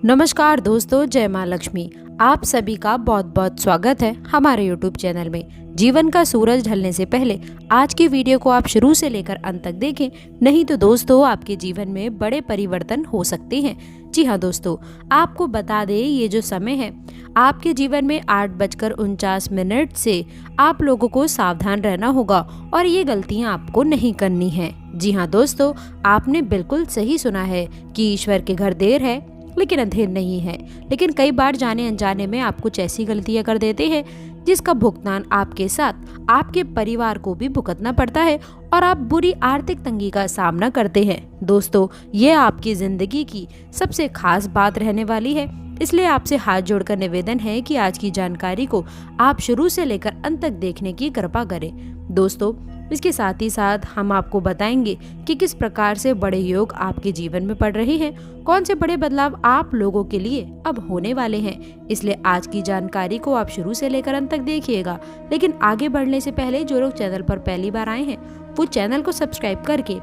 नमस्कार दोस्तों, जय माँ लक्ष्मी। आप सभी का बहुत बहुत स्वागत है हमारे यूट्यूब चैनल में। जीवन का सूरज ढलने से पहले आज की वीडियो को आप शुरू से लेकर अंत तक देखें, नहीं तो दोस्तों आपके जीवन में बड़े परिवर्तन हो सकते हैं। जी हाँ दोस्तों, आपको बता दें ये जो समय है आपके जीवन में 8:49 से आप लोगों को सावधान रहना होगा और ये गलतियाँ आपको नहीं करनी है। जी हाँ दोस्तों, आपने बिल्कुल सही सुना है कि ईश्वर के घर देर है लेकिन अंधेर नहीं है। लेकिन कई बार जाने अनजाने में आप कुछ ऐसी गलतियां कर देते हैं जिसका भुगतान आपके साथ आपके परिवार को भी भुगतना पड़ता है और आप बुरी आर्थिक तंगी का सामना करते हैं। दोस्तों, ये आपकी जिंदगी की सबसे खास बात रहने वाली है, इसलिए आपसे हाथ जोड़कर निवेदन है कि आज की जानकारी को आप शुरू से लेकर अंत तक देखने की कृपा करें। दोस्तों, इसके साथ ही साथ हम आपको बताएंगे कि किस प्रकार से बड़े योग आपके जीवन में पड़ रहे हैं, कौन से बड़े बदलाव आप लोगों के लिए अब होने वाले हैं। इसलिए आज की जानकारी को आप शुरू से लेकर अंत तक देखिएगा। लेकिन आगे बढ़ने से पहले जो लोग चैनल पर पहली बार आए हैं वो चैनल को सब्सक्राइब करके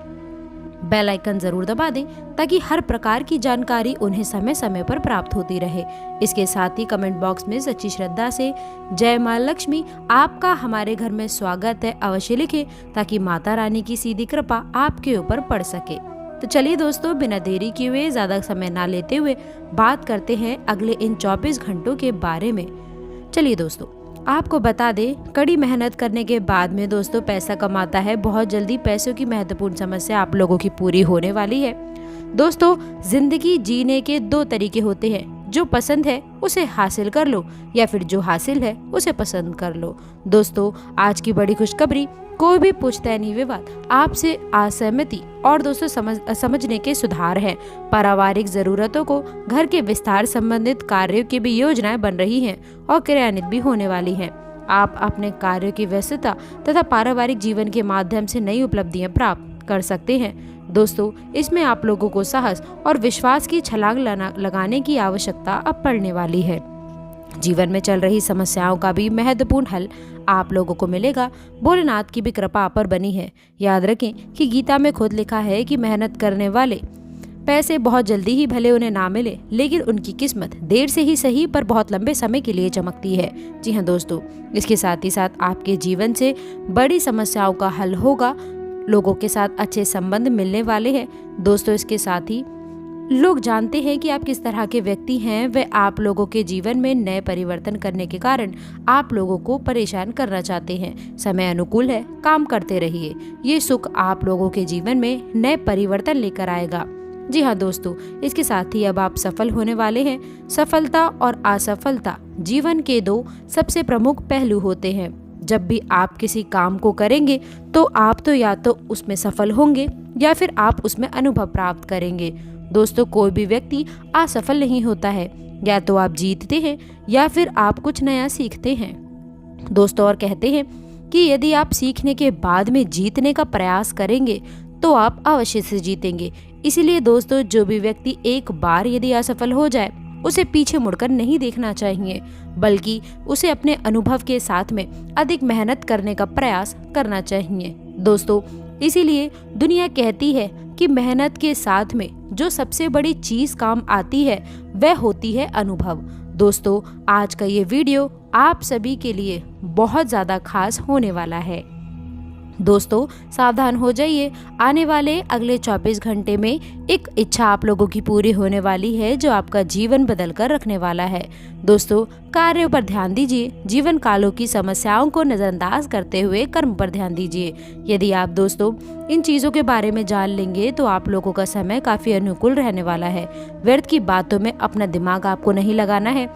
बेल आइकन जरूर दबा दें ताकि हर प्रकार की जानकारी उन्हें समय समय पर प्राप्त होती रहे। इसके साथ ही कमेंट बॉक्स में सच्ची श्रद्धा से जय माँ लक्ष्मी, आपका हमारे घर में स्वागत है अवश्य लिखें ताकि माता रानी की सीधी कृपा आपके ऊपर पड़ सके। तो चलिए दोस्तों, बिना देरी किए हुए ज्यादा समय ना लेते हुए बात करते हैं अगले इन 24 घंटों के बारे में। चलिए दोस्तों, आपको बता दें, कड़ी मेहनत करने के बाद में दोस्तों पैसा कमाता है। बहुत जल्दी पैसों की महत्वपूर्ण समस्या आप लोगों की पूरी होने वाली है। दोस्तों, जिंदगी जीने के 2 तरीके होते हैं, जो पसंद है उसे हासिल कर लो या फिर जो हासिल है उसे पसंद कर लो। दोस्तों, आज की बड़ी खुशखबरी, कोई भी पुश्तैनी विवाद आपसे असहमति और दोस्तों समझने के सुधार है। पारिवारिक जरूरतों को घर के विस्तार संबंधित कार्यों की भी योजनाएं बन रही हैं और क्रियान्वित भी होने वाली हैं। आप अपने कार्यों की व्यस्तता तथा पारिवारिक जीवन के माध्यम से नई उपलब्धियां प्राप्त कर सकते हैं। दोस्तों, इसमें आप लोगों को साहस और विश्वास की छलांग लगाने की आवश्यकता अब पड़ने वाली है। जीवन में चल रही समस्याओं का भी महत्वपूर्ण हल आप लोगों को मिलेगा। भोलेनाथ की भी कृपा आप पर बनी है। याद रखें कि गीता में खुद लिखा है कि मेहनत करने वाले पैसे बहुत जल्दी ही भले उन्हें ना मिले, लेकिन उनकी किस्मत देर से ही सही पर बहुत लंबे समय के लिए चमकती है। जी हाँ दोस्तों, इसके साथ ही साथ आपके जीवन से बड़ी समस्याओं का हल होगा। लोगों के साथ अच्छे संबंध मिलने वाले हैं। दोस्तों, इसके साथ ही लोग जानते हैं कि आप किस तरह के व्यक्ति हैं। वे आप लोगों के जीवन में नए परिवर्तन करने के कारण आप लोगों को परेशान करना चाहते हैं। समय अनुकूल है, काम करते रहिए। ये सुख आप लोगों के जीवन में नए परिवर्तन लेकर आएगा। जी हाँ दोस्तों, इसके साथ ही अब आप सफल होने वाले हैं। सफलता और असफलता जीवन के 2 सबसे प्रमुख पहलू होते हैं। जब भी आप किसी काम को करेंगे तो आप तो या तो उसमें सफल होंगे या फिर आप उसमें अनुभव प्राप्त करेंगे। दोस्तों, कोई भी व्यक्ति असफल नहीं होता है, या तो आप जीतते हैं या फिर आप कुछ नया सीखते हैं। दोस्तों, और कहते हैं कि यदि आप सीखने के बाद में जीतने का प्रयास करेंगे तो आप अवश्य से जीतेंगे। इसीलिए दोस्तों, जो भी व्यक्ति एक बार यदि असफल हो जाए उसे पीछे मुड़कर नहीं देखना चाहिए, बल्कि उसे अपने अनुभव के साथ में अधिक मेहनत करने का प्रयास करना चाहिए। दोस्तों, इसीलिए दुनिया कहती है कि मेहनत के साथ में जो सबसे बड़ी चीज काम आती है वह होती है अनुभव। दोस्तों, आज का ये वीडियो आप सभी के लिए बहुत ज्यादा खास होने वाला है। दोस्तों, सावधान हो जाइए, आने वाले अगले 24 घंटे में एक इच्छा आप लोगों की पूरी होने वाली है जो आपका जीवन बदल कर रखने वाला है। दोस्तों, कार्यों पर ध्यान दीजिए, जीवन कालों की समस्याओं को नजरअंदाज करते हुए कर्म पर ध्यान दीजिए। यदि आप दोस्तों इन चीजों के बारे में जान लेंगे तो आप लोगों का समय काफी अनुकूल रहने वाला है। व्यर्थ की बातों में अपना दिमाग आपको नहीं लगाना है।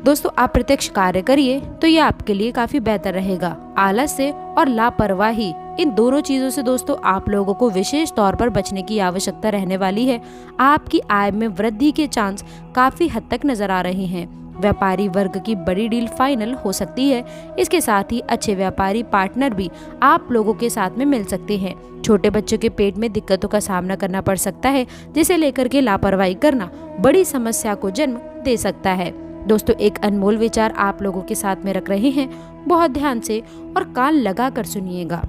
दोस्तों, आप प्रत्यक्ष कार्य करिए तो ये आपके लिए काफी बेहतर रहेगा। आलस्य और लापरवाही, इन दोनों चीजों से दोस्तों आप लोगों को विशेष तौर पर बचने की आवश्यकता रहने वाली है। आपकी आय में वृद्धि के चांस काफी हद तक नजर आ रहे हैं। व्यापारी वर्ग की बड़ी डील फाइनल हो सकती है। इसके साथ ही अच्छे व्यापारी पार्टनर भी आप लोगों के साथ में मिल सकते हैं। छोटे बच्चों के पेट में दिक्कतों का सामना करना पड़ सकता है, जिसे लेकर के लापरवाही करना बड़ी समस्या को जन्म दे सकता है। दोस्तों, एक अनमोल विचार आप लोगों के साथ में रख रहे हैं, बहुत ध्यान से और कान लगा कर सुनिएगा।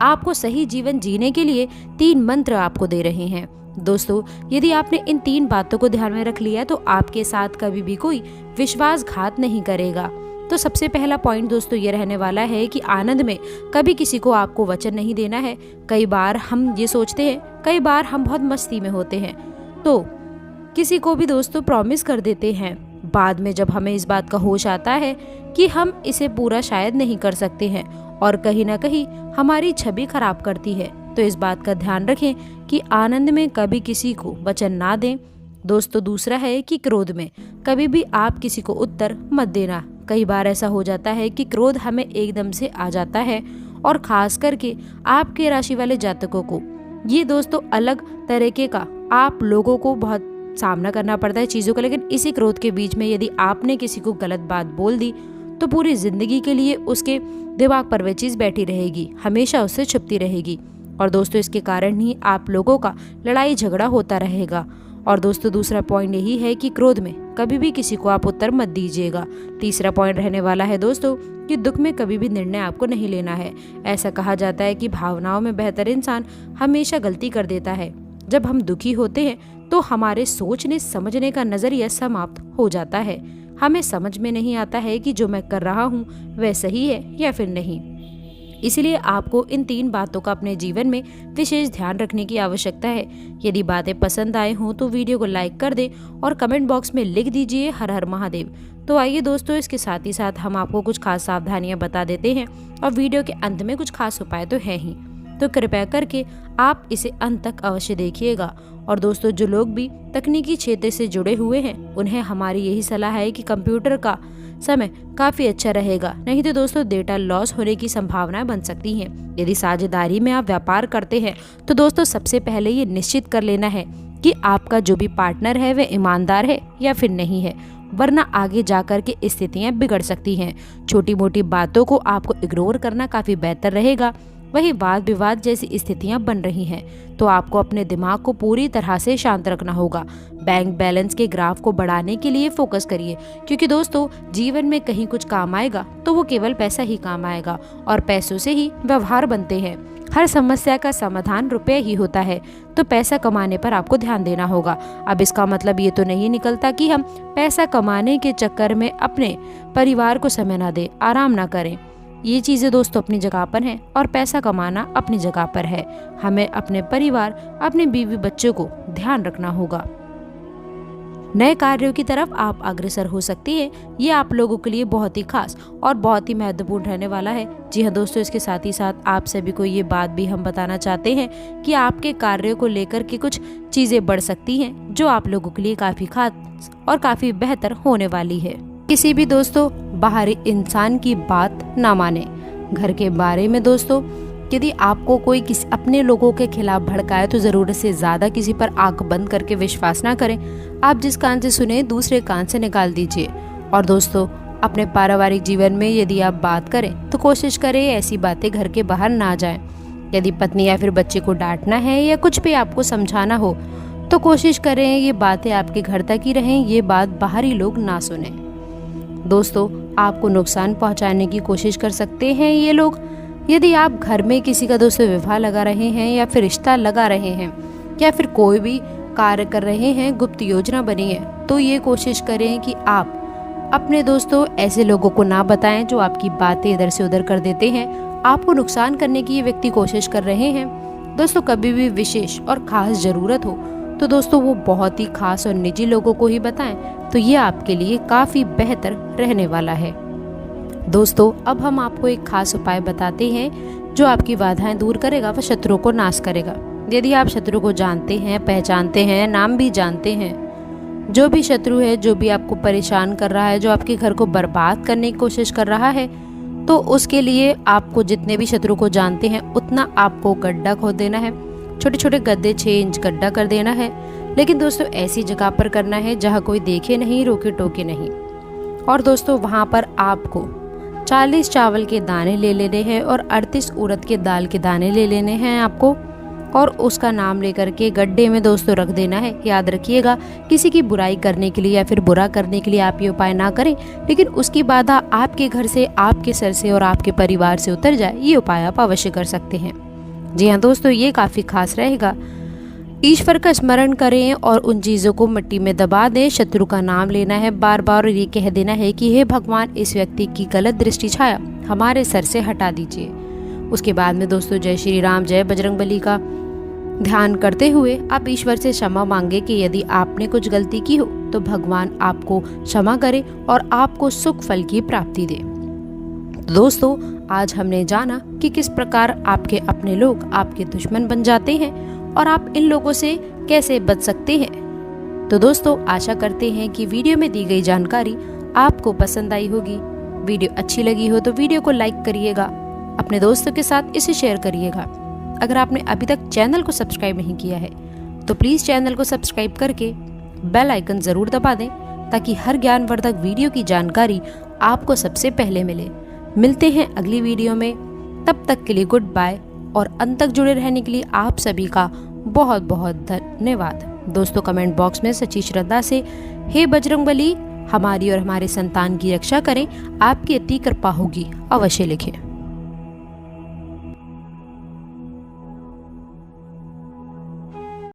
आपको सही जीवन जीने के लिए 3 मंत्र आपको दे रहे हैं। दोस्तों, यदि आपने इन 3 बातों को ध्यान में रख लिया तो आपके साथ कभी भी कोई विश्वासघात नहीं करेगा। तो सबसे पहला पॉइंट दोस्तों ये रहने वाला है कि आनंद में कभी किसी को आपको वचन नहीं देना है। कई बार हम ये सोचते हैं, कई बार हम बहुत मस्ती में होते हैं तो किसी को भी दोस्तों प्रॉमिस कर देते हैं। बाद में जब हमें इस बात का होश आता है कि हम इसे पूरा शायद नहीं कर सकते हैं और कहीं ना कहीं हमारी छवि खराब करती है, तो इस बात का ध्यान रखें कि आनंद में कभी किसी को वचन ना दें। दोस्तों, दूसरा है कि क्रोध में कभी भी आप किसी को उत्तर मत देना। कई बार ऐसा हो जाता है कि क्रोध हमें एकदम से आ जाता है और खास करके आपके राशि वाले जातकों को ये दोस्तों अलग तरीके का आप लोगों को बहुत सामना करना पड़ता है चीज़ों का। लेकिन इसी क्रोध के बीच में यदि आपने किसी को गलत बात बोल दी तो पूरी जिंदगी के लिए उसके दिमाग पर वह चीज़ बैठी रहेगी, हमेशा उससे छुपती रहेगी और दोस्तों इसके कारण ही आप लोगों का लड़ाई झगड़ा होता रहेगा। और दोस्तों दूसरा पॉइंट यही है कि क्रोध में कभी भी किसी को आप उत्तर मत दीजिएगा। तीसरा पॉइंट रहने वाला है दोस्तों कि दुख में कभी भी निर्णय आपको नहीं लेना है। ऐसा कहा जाता है कि भावनाओं में बेहतर इंसान हमेशा गलती कर देता है। जब हम दुखी होते हैं तो हमारे सोचने समझने का नजरिया समाप्त हो जाता है। हमें समझ में नहीं आता है कि जो मैं कर रहा हूँ वह सही है या फिर नहीं। इसलिए आपको इन 3 बातों का अपने जीवन में विशेष ध्यान रखने की आवश्यकता है। यदि बातें पसंद आए हों तो वीडियो को लाइक कर दें और कमेंट बॉक्स में लिख दीजिए हर हर महादेव। तो आइए दोस्तों, इसके साथ ही साथ हम आपको कुछ खास सावधानियां बता देते हैं और वीडियो के अंत में कुछ खास उपाय तो है ही, तो कृपया करके आप इसे अंत तक अवश्य देखिएगा। और दोस्तों, जो लोग भी तकनीकी क्षेत्र से जुड़े हुए हैं उन्हें हमारी यही सलाह है कि कंप्यूटर का समय काफी अच्छा रहेगा, नहीं तो दोस्तों डेटा लॉस होने की संभावनाएं बन सकती हैं। यदि साझेदारी में आप व्यापार करते हैं तो दोस्तों सबसे पहले ये निश्चित कर लेना है कि आपका जो भी पार्टनर है वह ईमानदार है या फिर नहीं है, वरना आगे जाकर के स्थितियां बिगड़ सकती हैं। छोटी मोटी बातों को आपको इग्नोर करना काफी बेहतर रहेगा। वही वाद विवाद जैसी स्थितियां बन रही हैं तो आपको अपने दिमाग को पूरी तरह से शांत रखना होगा। बैंक बैलेंस के ग्राफ को बढ़ाने के लिए फोकस करिए, क्योंकि दोस्तों जीवन में कहीं कुछ काम आएगा तो वो केवल पैसा ही काम आएगा और पैसों से ही व्यवहार बनते हैं। हर समस्या का समाधान रुपये ही होता है, तो पैसा कमाने पर आपको ध्यान देना होगा। अब इसका मतलब ये तो नहीं निकलता कि हम पैसा कमाने के चक्कर में अपने परिवार को समय ना दें, आराम ना करें। ये चीज़ें दोस्तों अपनी जगह पर हैं और पैसा कमाना अपनी जगह पर है। हमें अपने परिवार, अपने बीवी बच्चों को ध्यान रखना होगा। नए कार्यों की तरफ आप अग्रसर हो सकती हैं। ये आप लोगों के लिए बहुत ही खास और बहुत ही महत्वपूर्ण रहने वाला है। जी हाँ दोस्तों, इसके साथ ही साथ आप सभी को ये बात भी हम बताना चाहते हैं कि आपके कार्यों को लेकर के कुछ चीज़ें बढ़ सकती हैं जो आप लोगों के लिए काफ़ी खास और काफ़ी बेहतर होने वाली है। किसी भी दोस्तों बाहरी इंसान की बात ना माने। घर के बारे में दोस्तों यदि आपको कोई किसी अपने लोगों के खिलाफ भड़काए तो ज़रूरत से ज़्यादा किसी पर आंख बंद करके विश्वास ना करें। आप जिस कान से सुने दूसरे कान से निकाल दीजिए। और दोस्तों अपने पारिवारिक जीवन में यदि आप बात करें तो कोशिश करें ऐसी बातें घर के बाहर ना जाएं। यदि पत्नी या फिर बच्चे को डांटना है या कुछ भी आपको समझाना हो तो कोशिश करें ये बातें आपके घर तक ही रहें, ये बात बाहरी लोग ना सुने। दोस्तों आपको नुकसान पहुंचाने की कोशिश कर सकते हैं ये लोग। यदि आप घर में किसी का दोस्तों विवाह लगा रहे हैं या फिर रिश्ता लगा रहे हैं या फिर कोई भी कार्य कर रहे हैं, गुप्त योजना बनी है, तो ये कोशिश करें कि आप अपने दोस्तों ऐसे लोगों को ना बताएं जो आपकी बातें इधर से उधर कर देते हैं। आपको नुकसान करने की ये व्यक्ति कोशिश कर रहे हैं। दोस्तों कभी भी विशेष और खास ज़रूरत हो तो दोस्तों वो बहुत ही खास और निजी लोगों को ही बताएं, तो ये आपके लिए काफ़ी बेहतर रहने वाला है। दोस्तों अब हम आपको एक खास उपाय बताते हैं जो आपकी बाधाएं दूर करेगा व शत्रुओं को नाश करेगा। यदि आप शत्रु को जानते हैं, पहचानते हैं, नाम भी जानते हैं, जो भी शत्रु है, जो भी आपको परेशान कर रहा है, जो आपके घर को बर्बाद करने की कोशिश कर रहा है, तो उसके लिए आपको जितने भी शत्रु को जानते हैं उतना आपको गड्ढा खोद देना है। छोटे छोटे गड्ढे 6 इंच गड्ढा कर देना है, लेकिन दोस्तों ऐसी जगह पर करना है जहाँ कोई देखे नहीं, रोके टोके नहीं। और दोस्तों वहाँ पर आपको 40 चावल के दाने ले लेने हैं और 38 उड़द के दाल के दाने ले लेने हैं आपको, और उसका नाम लेकर के गड्ढे में दोस्तों रख देना है। याद रखिएगा किसी की बुराई करने के लिए या फिर बुरा करने के लिए आप ये उपाय ना करें, लेकिन उसकी बाधा आपके घर से, आपके सर से और आपके परिवार से उतर जाए, ये उपाय आप अवश्य कर सकते हैं। जी हाँ दोस्तों, ये काफ़ी खास रहेगा। ईश्वर का स्मरण करें और उन चीज़ों को मिट्टी में दबा दें। शत्रु का नाम लेना है बार बार और ये कह देना है कि हे भगवान, इस व्यक्ति की गलत दृष्टि छाया हमारे सर से हटा दीजिए। उसके बाद में दोस्तों जय श्री राम, जय बजरंगबली का ध्यान करते हुए आप ईश्वर से क्षमा मांगे कि यदि आपने कुछ गलती की हो तो भगवान आपको क्षमा करे और आपको सुख फल की प्राप्ति दे। दोस्तों आज हमने जाना कि किस प्रकार आपके अपने लोग आपके दुश्मन बन जाते हैं और आप इन लोगों से कैसे बच सकते हैं। तो दोस्तों आशा करते हैं कि वीडियो में दी गई जानकारी आपको पसंद आई होगी। वीडियो अच्छी लगी हो तो वीडियो को लाइक करिएगा, अपने दोस्तों के साथ इसे शेयर करिएगा। अगर आपने अभी तक चैनल को सब्सक्राइब नहीं किया है तो प्लीज़ चैनल को सब्सक्राइब करके बेल आइकन ज़रूर दबा दें ताकि हर ज्ञानवर्धक वीडियो की जानकारी आपको सबसे पहले मिले। मिलते हैं अगली वीडियो में, तब तक के लिए गुड बाय और अंत तक जुड़े रहने के लिए आप सभी का बहुत बहुत धन्यवाद। दोस्तों कमेंट बॉक्स में सच्ची श्रद्धा से हे बजरंगबली हमारी और हमारे संतान की रक्षा करें, आपकी अति कृपा होगी, अवश्य लिखें।